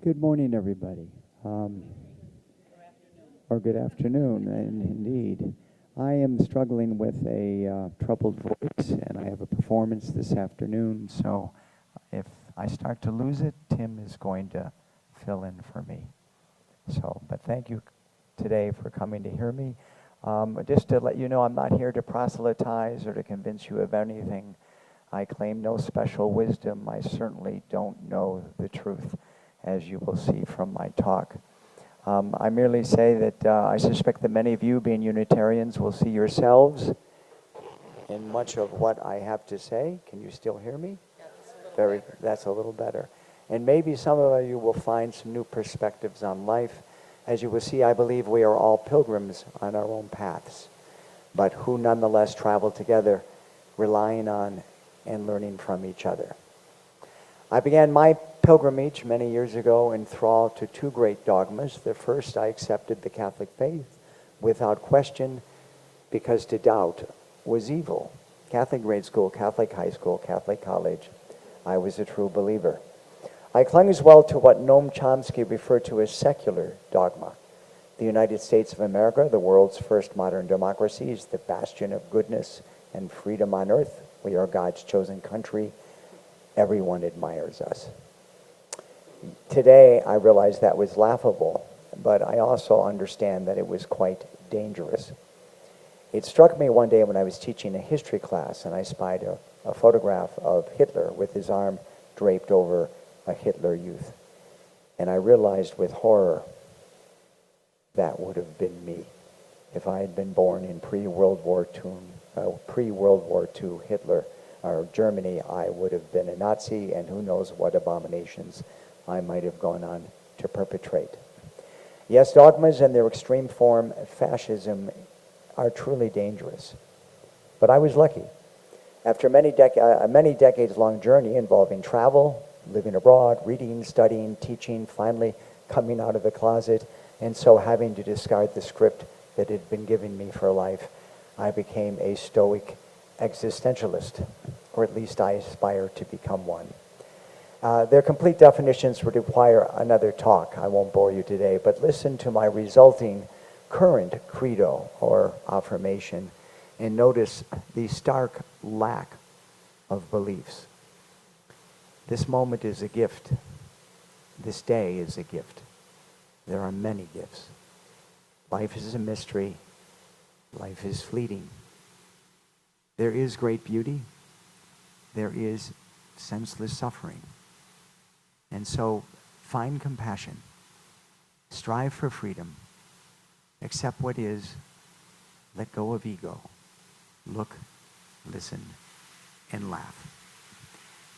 Good morning, everybody. Or good afternoon, indeed. I am struggling with a troubled voice, and I have a performance this afternoon. So if I start to lose it, Tim is going to fill in for me. But thank you today for coming to hear me. Just to let you know, I'm not here to proselytize or to convince you of anything. I claim no special wisdom. I certainly don't know the truth, as you will see from my talk. I merely say that I suspect that many of you, being Unitarians, will see yourselves in much of what I have to say. Can you still hear me? That's a little better. And maybe some of you will find some new perspectives on life. As you will see, I believe we are all pilgrims on our own paths, but who nonetheless travel together, relying on and learning from each other. I began my pilgrimage many years ago enthralled to two great dogmas. The first, I accepted the Catholic faith without question, because to doubt was evil. Catholic grade school, Catholic high school, Catholic college, I was a true believer. I clung as well to what Noam Chomsky referred to as secular dogma. The United States of America, the world's first modern democracy, is the bastion of goodness and freedom on earth. We are God's chosen country. Everyone admires us. Today, I realize that was laughable, but I also understand that it was quite dangerous. It struck me one day when I was teaching a history class, and I spied a photograph of Hitler with his arm draped over a Hitler Youth. And I realized with horror that would have been me if I had been born in pre-World War II Hitler or Germany. I would have been a Nazi, and who knows what abominations I might have gone on to perpetrate. Yes, dogmas in their extreme form, fascism, are truly dangerous. But I was lucky. After a many decades-long journey involving travel, living abroad, reading, studying, teaching, finally coming out of the closet, and so having to discard the script that had been given me for life, I became a stoic existentialist, or at least I aspire to become one. Their complete definitions would require another talk. I won't bore you today, but listen to my resulting current credo or affirmation and notice the stark lack of beliefs. This moment is a gift. This day is a gift. There are many gifts. Life is a mystery. Life is fleeting. There is great beauty. There is senseless suffering. And so, find compassion. Strive for freedom. Accept what is. Let go of ego. Look, listen, and laugh.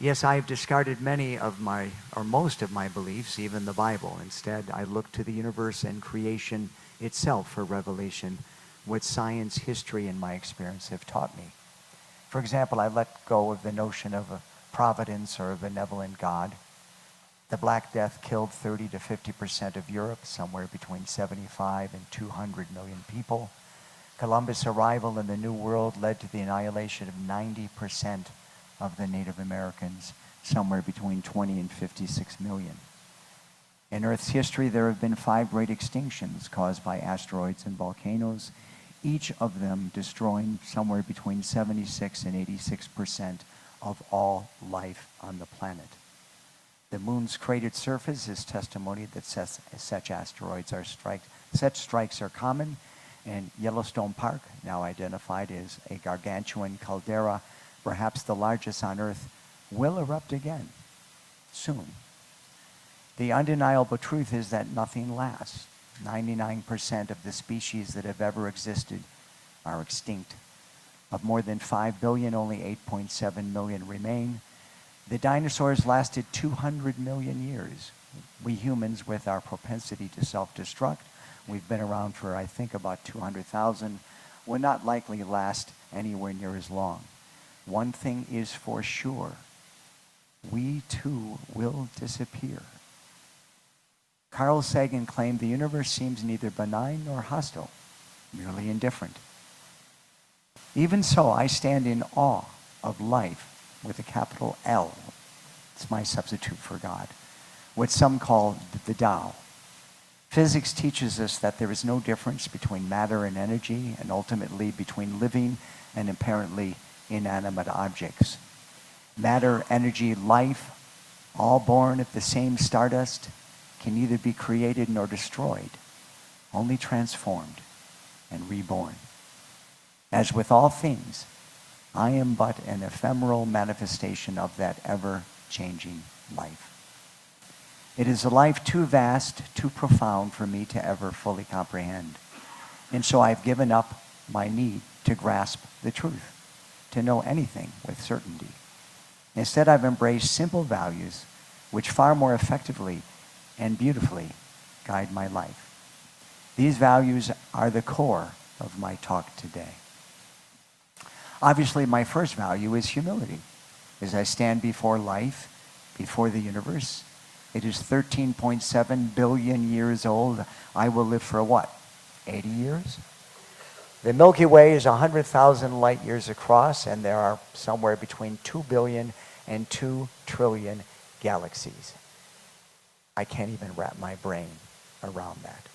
Yes, I have discarded most of my beliefs, even the Bible. Instead, I look to the universe and creation itself for revelation, what science, history, and my experience have taught me. For example, I let go of the notion of a providence or a benevolent God. The Black Death killed 30 to 50% of Europe, somewhere between 75 and 200 million people. Columbus' arrival in the New World led to the annihilation of 90% of the Native Americans, somewhere between 20 and 56 million. In Earth's history, there have been 5 great extinctions caused by asteroids and volcanoes, each of them destroying somewhere between 76 and 86% of all life on the planet. The moon's cratered surface is testimony that such strikes are common, and Yellowstone Park, now identified as a gargantuan caldera, perhaps the largest on Earth, will erupt again soon. The undeniable truth is that nothing lasts. 99% of the species that have ever existed are extinct. Of more than 5 billion, only 8.7 million remain. The dinosaurs lasted 200 million years. We humans, with our propensity to self-destruct, we've been around for, I think, about 200,000, will not likely last anywhere near as long. One thing is for sure, we too will disappear. Carl Sagan claimed the universe seems neither benign nor hostile, merely indifferent. Even so, I stand in awe of life with a capital L. It's my substitute for God. what some call the Tao. Physics teaches us that there is no difference between matter and energy, and ultimately between living and apparently inanimate objects. Matter, energy, life, all born of the same stardust, can neither be created nor destroyed, only transformed and reborn. As with all things, I am but an ephemeral manifestation of that ever-changing life. It is a life too vast, too profound for me to ever fully comprehend. And so I've given up my need to grasp the truth, to know anything with certainty. Instead, I've embraced simple values which far more effectively and beautifully guide my life. These values are the core of my talk today. Obviously, my first value is humility. As I stand before life, before the universe, it is 13.7 billion years old. I will live for what, 80 years? The Milky Way is 100,000 light years across, and there are somewhere between 2 billion and 2 trillion galaxies. I can't even wrap my brain around that.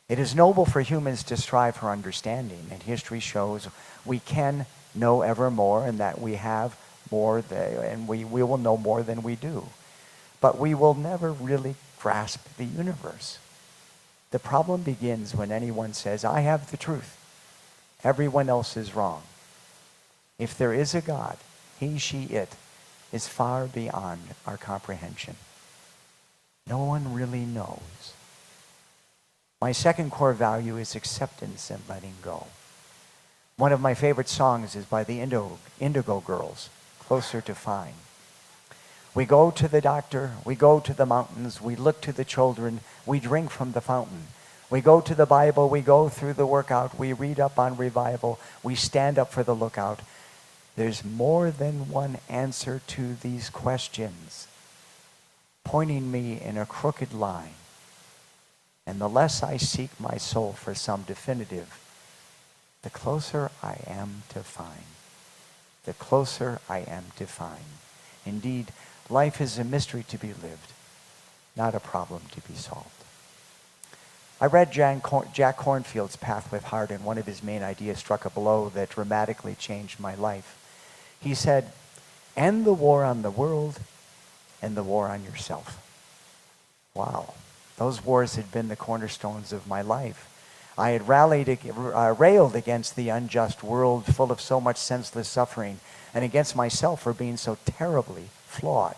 It is noble for humans to strive for understanding, and history shows we can know ever more, and that we have more, and we will know more than we do. But we will never really grasp the universe. The problem begins when anyone says, I have the truth. Everyone else is wrong. If there is a God, he, she, it is far beyond our comprehension. No one really knows. My second core value is acceptance and letting go. One of my favorite songs is by the Indigo Girls, Closer to Fine. We go to the doctor, we go to the mountains, we look to the children, we drink from the fountain. We go to the Bible, we go through the workout, we read up on revival, we stand up for the lookout. There's more than one answer to these questions, pointing me in a crooked line. And the less I seek my soul for some definitive, the closer I am to find. The closer I am to find. Indeed, life is a mystery to be lived, not a problem to be solved. I read Jack Kornfield's Path with Heart, and one of his main ideas struck a blow that dramatically changed my life. He said, end the war on the world and the war on yourself. Wow. Those wars had been the cornerstones of my life. I had railed against the unjust world full of so much senseless suffering, and against myself for being so terribly flawed.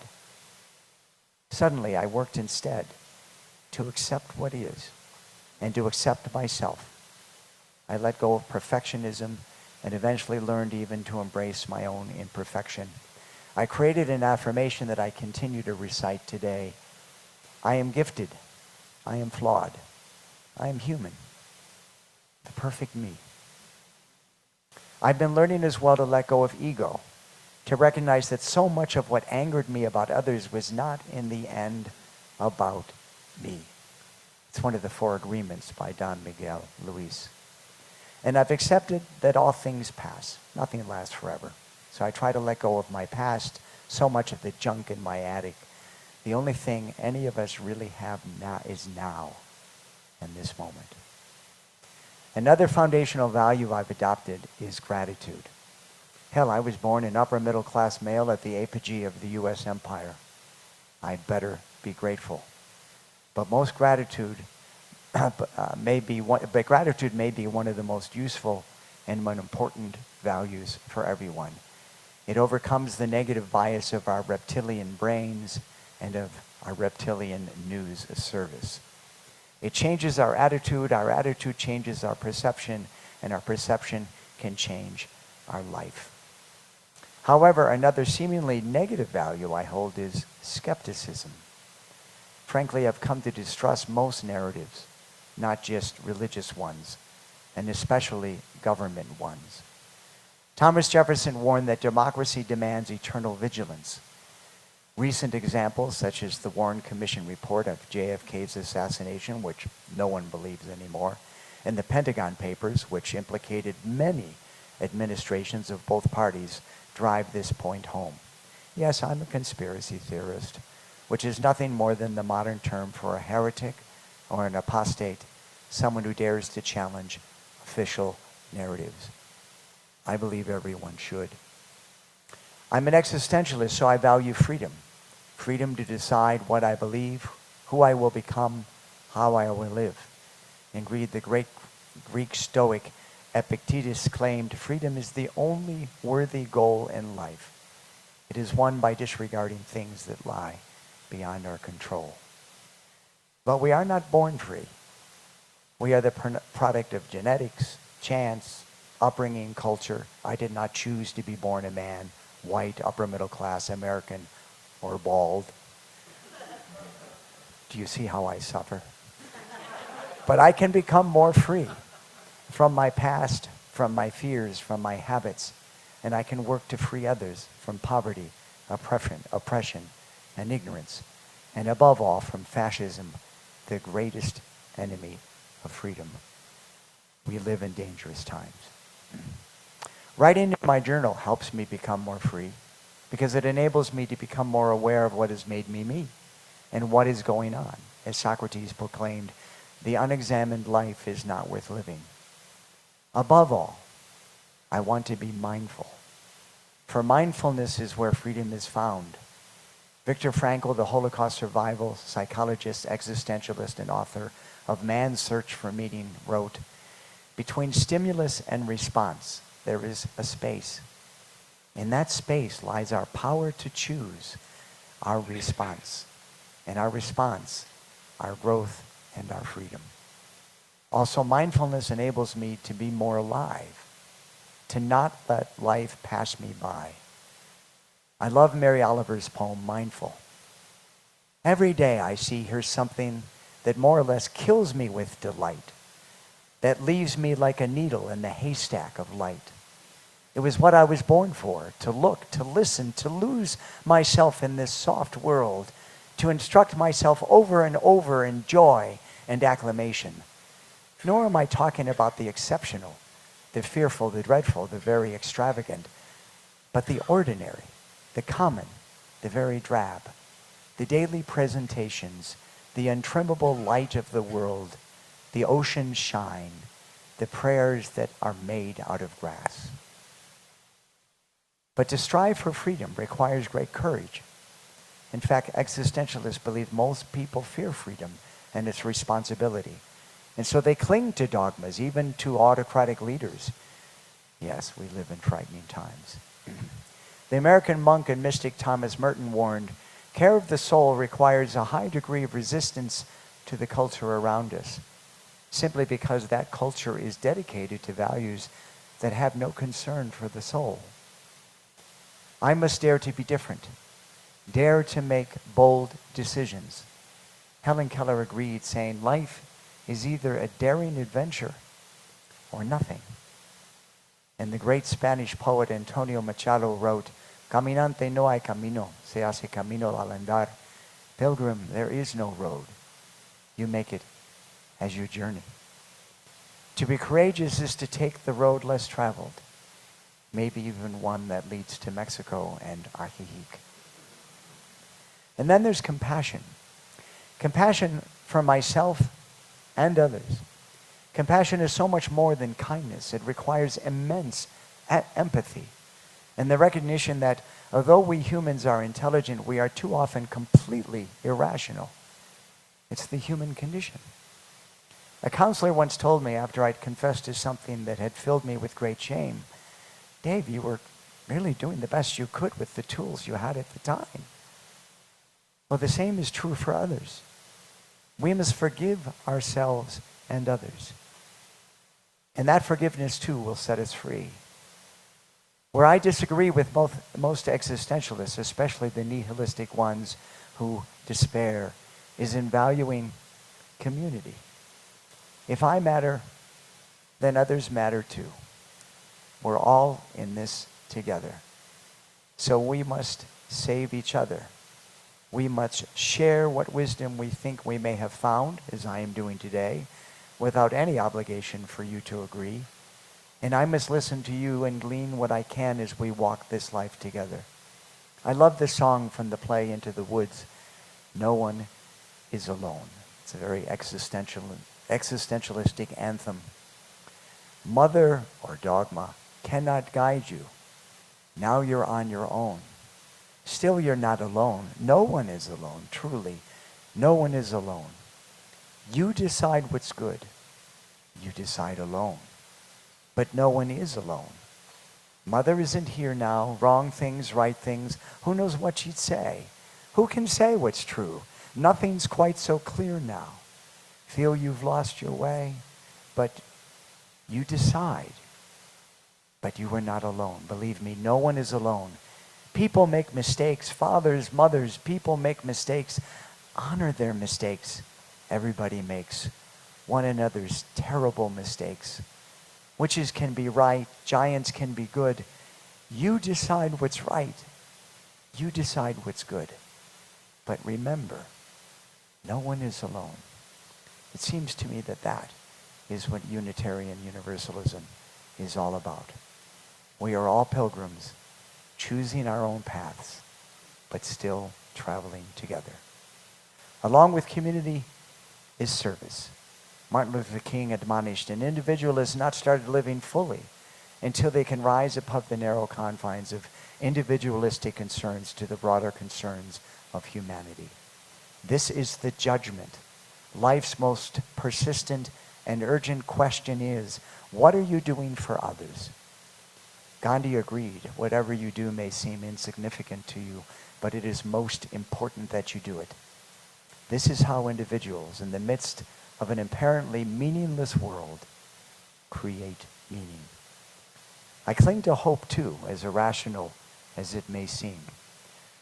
Suddenly, I worked instead to accept what is and to accept myself. I let go of perfectionism and eventually learned even to embrace my own imperfection. I created an affirmation that I continue to recite today. I am gifted. I am flawed. I am human. The perfect me. I've been learning as well to let go of ego, to recognize that so much of what angered me about others was not in the end about me. It's one of the 4 agreements by Don Miguel Luis. And I've accepted that all things pass. Nothing lasts forever. So I try to let go of my past, so much of the junk in my attic. The only thing any of us really have now is now, in this moment. Another foundational value I've adopted is gratitude. Hell, I was born an upper middle class male at the apogee of the U.S. empire. I'd better be grateful. But gratitude may be one of the most useful and most important values for everyone. It overcomes the negative bias of our reptilian brains and of our reptilian news service. It changes our attitude changes our perception, and our perception can change our life. However, another seemingly negative value I hold is skepticism. Frankly, I've come to distrust most narratives, not just religious ones, and especially government ones. Thomas Jefferson warned that democracy demands eternal vigilance. Recent examples, such as the Warren Commission report of JFK's assassination, which no one believes anymore, and the Pentagon Papers, which implicated many administrations of both parties, drive this point home. Yes, I'm a conspiracy theorist. which is nothing more than the modern term for a heretic or an apostate, someone who dares to challenge official narratives. I believe everyone should. I'm an existentialist, so I value freedom. Freedom to decide what I believe, who I will become, how I will live. Indeed, the great Greek Stoic Epictetus claimed freedom is the only worthy goal in life. It is won by disregarding things that lie beyond our control. But we are not born free. We are the product of genetics, chance, upbringing, culture. I did not choose to be born a man, white, upper middle class, American, or bald. Do you see how I suffer? But I can become more free from my past, from my fears, from my habits, and I can work to free others from poverty, oppression, and ignorance, and above all, from fascism, the greatest enemy of freedom. We live in dangerous times. Writing in my journal helps me become more free because it enables me to become more aware of what has made me me and what is going on. As Socrates proclaimed, the unexamined life is not worth living. Above all, I want to be mindful. For mindfulness is where freedom is found. Viktor Frankl, the Holocaust survival psychologist, existentialist, and author of Man's Search for Meaning, wrote, "Between stimulus and response, there is a space. In that space lies our power to choose our response, and our response, our growth, and our freedom." Also, mindfulness enables me to be more alive, to not let life pass me by. I love Mary Oliver's poem, Mindful. Every day I see here something that more or less kills me with delight, that leaves me like a needle in the haystack of light. It was what I was born for, to look, to listen, to lose myself in this soft world, to instruct myself over and over in joy and acclamation. Nor am I talking about the exceptional, the fearful, the dreadful, the very extravagant, but the ordinary, the common, the very drab, the daily presentations, the untrimmable light of the world, the ocean shine, the prayers that are made out of grass. But to strive for freedom requires great courage. In fact, existentialists believe most people fear freedom and its responsibility. And so they cling to dogmas, even to autocratic leaders. Yes, we live in frightening times. The American monk and mystic Thomas Merton warned, care of the soul requires a high degree of resistance to the culture around us, simply because that culture is dedicated to values that have no concern for the soul. I must dare to be different, dare to make bold decisions. Helen Keller agreed, saying, life is either a daring adventure or nothing. And the great Spanish poet Antonio Machado wrote, "Caminante no hay camino, se hace camino al andar." Pilgrim, there is no road. You make it as you journey. To be courageous is to take the road less traveled, maybe even one that leads to Mexico and Ajijic. And then there's compassion. Compassion for myself and others. Compassion is so much more than kindness. It requires immense empathy and the recognition that although we humans are intelligent, we are too often completely irrational. It's the human condition. A counselor once told me after I'd confessed to something that had filled me with great shame, "Dave, you were really doing the best you could with the tools you had at the time." Well, the same is true for others. We must forgive ourselves and others. And that forgiveness, too, will set us free. Where I disagree with most existentialists, especially the nihilistic ones who despair, is in valuing community. If I matter, then others matter too. We're all in this together. So we must save each other. We must share what wisdom we think we may have found, as I am doing today, without any obligation for you to agree. And I must listen to you and glean what I can as we walk this life together. I love this song from the play Into the Woods. No one is alone. It's a very existentialistic anthem. Mother or dogma cannot guide you. Now you're on your own. Still, you're not alone. No one is alone, truly. No one is alone. You decide what's good. You decide alone. But no one is alone. Mother isn't here now. Wrong things, right things. Who knows what she'd say? Who can say what's true? Nothing's quite so clear now. Feel you've lost your way, but you decide. But you are not alone. Believe me, no one is alone. People make mistakes. Fathers, mothers, people make mistakes. Honor their mistakes. Everybody makes one another's terrible mistakes. Witches can be right. Giants can be good. You decide what's right. You decide what's good. But remember, no one is alone. It seems to me that that is what Unitarian Universalism is all about. We are all pilgrims, choosing our own paths, but still traveling together. Along with community is service. Martin Luther King admonished, an individual has not started living fully until they can rise above the narrow confines of individualistic concerns to the broader concerns of humanity. This is the judgment. Life's most persistent and urgent question is, what are you doing for others? Gandhi agreed, whatever you do may seem insignificant to you, but it is most important that you do it. This is how individuals, in the midst of an apparently meaningless world, create meaning. I cling to hope too, as irrational as it may seem.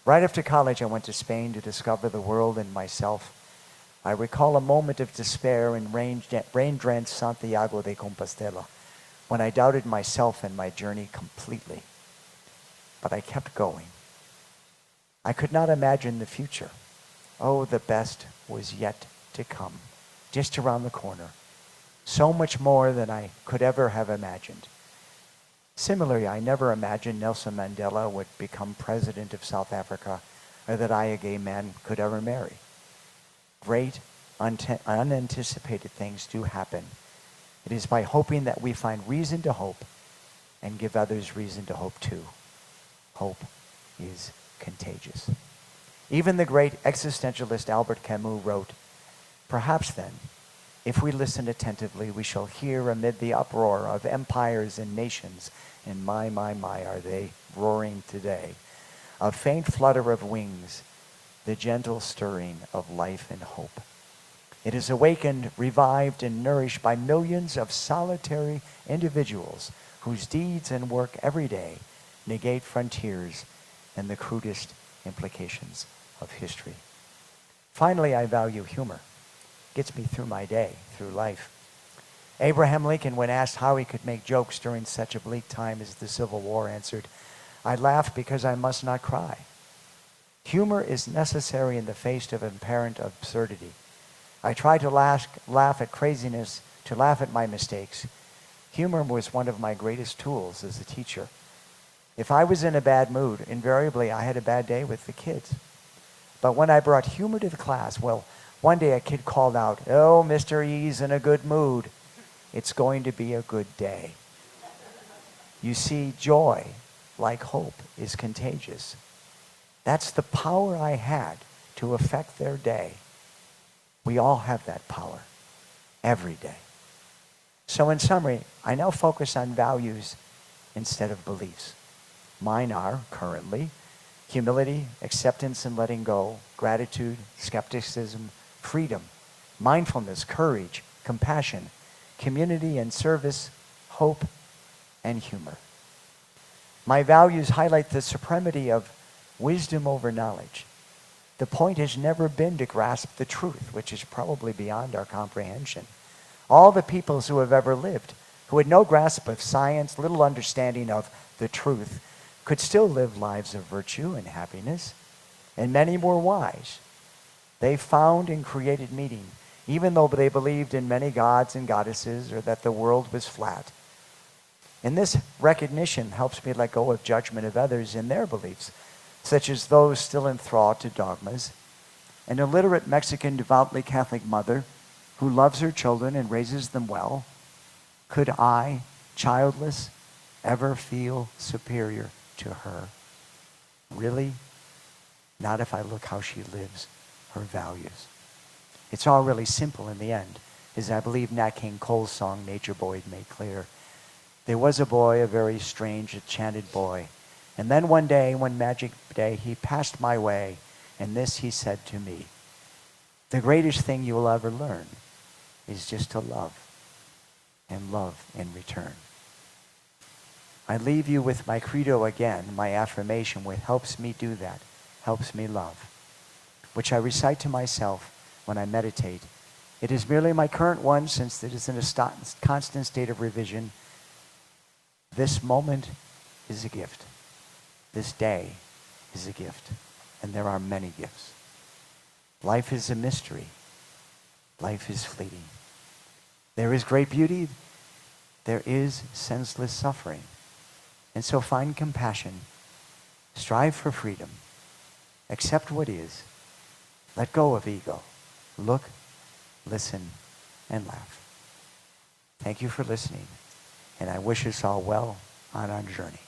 Right after college, I went to Spain to discover the world and myself. I recall a moment of despair in rain-drenched Santiago de Compostela, when I doubted myself and my journey completely. But I kept going. I could not imagine the future. Oh, the best was yet to come, just around the corner. So much more than I could ever have imagined. Similarly, I never imagined Nelson Mandela would become president of South Africa, or that I, a gay man, could ever marry. Great, unanticipated things do happen. It is by hoping that we find reason to hope and give others reason to hope too. Hope is contagious. Even the great existentialist Albert Camus wrote, perhaps then, if we listen attentively, we shall hear amid the uproar of empires and nations, and my, are they roaring today, a faint flutter of wings, the gentle stirring of life and hope. It is awakened, revived, and nourished by millions of solitary individuals whose deeds and work every day negate frontiers and the crudest implications of history. Finally, I value humor. It gets me through my day, through life. Abraham Lincoln, when asked how he could make jokes during such a bleak time as the Civil War, answered, I laugh because I must not cry. Humor is necessary in the face of apparent absurdity. I try to laugh at craziness, to laugh at my mistakes. Humor was one of my greatest tools as a teacher. If I was in a bad mood, invariably I had a bad day with the kids. But when I brought humor to the class, well, one day a kid called out, oh, Mr. E's in a good mood. It's going to be a good day. You see, joy, like hope, is contagious. That's the power I had to affect their day. We all have that power every day. So in summary, I now focus on values instead of beliefs. Mine are, currently, humility, acceptance and letting go, gratitude, skepticism, freedom, mindfulness, courage, compassion, community and service, hope, and humor. My values highlight the supremacy of wisdom over knowledge. The point has never been to grasp the truth, which is probably beyond our comprehension. All the peoples who have ever lived, who had no grasp of science, little understanding of the truth, could still live lives of virtue and happiness, and many were wise. They found and created meaning, even though they believed in many gods and goddesses or that the world was flat. And this recognition helps me let go of judgment of others in their beliefs, such as those still enthralled to dogmas, an illiterate Mexican devoutly Catholic mother who loves her children and raises them well, could I, childless, ever feel superior to her? Really? Not if I look how she lives her values. It's all really simple in the end, as I believe Nat King Cole's song, Nature Boy, made clear. There was a boy, a very strange, enchanted boy. And then one day, one magic day, he passed my way, and this he said to me: the greatest thing you will ever learn is just to love, and love in return. I leave you with my credo again, my affirmation, which helps me do that, helps me love, which I recite to myself when I meditate. It is merely my current one, since it is in a constant state of revision. This moment is a gift. This day is a gift. And there are many gifts. Life is a mystery. Life is fleeting. There is great beauty. There is senseless suffering. And so find compassion. Strive for freedom. Accept what is. Let go of ego. Look, listen, and laugh. Thank you for listening, and I wish us all well on our journey.